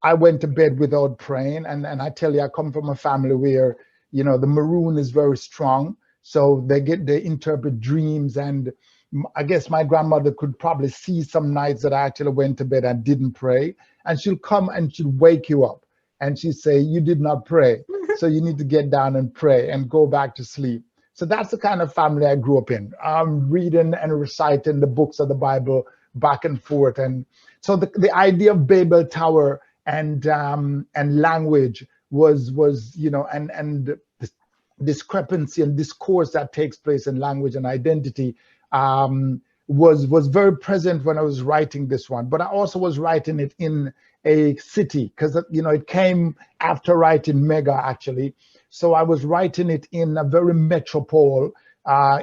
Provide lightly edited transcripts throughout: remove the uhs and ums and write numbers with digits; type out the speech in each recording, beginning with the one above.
I went to bed without praying. And I tell you, I come from a family where, you know, the Maroon is very strong. So they interpret dreams. And I guess my grandmother could probably see some nights that I actually went to bed and didn't pray. And she'll come and she'll wake you up and she'll say, you did not pray. So you need to get down and pray and go back to sleep. So that's the kind of family I grew up in, reading and reciting the books of the Bible back and forth. And so the idea of Babel Tower and language was you know, and the discrepancy and discourse that takes place in language and identity was very present when I was writing this one. But I also was writing it in a city because, you know, it came after writing Mega, actually. So I was writing it in a very metropole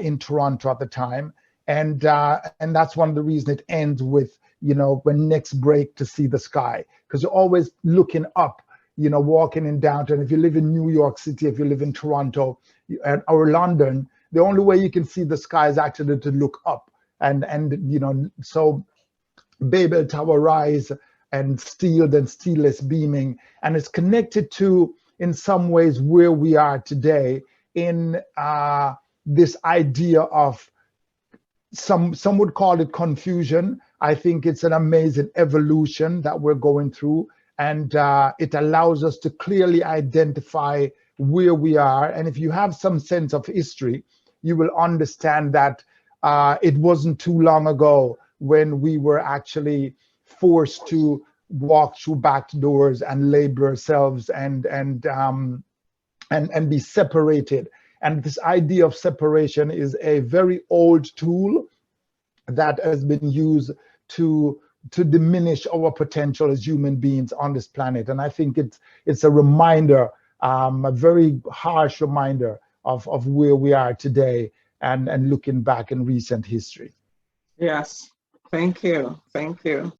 in Toronto at the time. And that's one of the reasons it ends with, you know, when next break to see the sky, because you're always looking up, you know, walking in downtown. If you live in New York City, if you live in Toronto or London, the only way you can see the sky is actually to look up. And you know, so Babel Tower rise and steel, then steelless beaming, and it's connected to, in some ways, where we are today in this idea of some would call it confusion. I think it's an amazing evolution that we're going through, and it allows us to clearly identify where we are. And if you have some sense of history, you will understand that it wasn't too long ago when we were actually forced to walk through back doors and labor ourselves and be separated. And this idea of separation is a very old tool that has been used to diminish our potential as human beings on this planet. And I think it's a reminder, a very harsh reminder of where we are today and looking back in recent history. Yes, thank you. Thank you.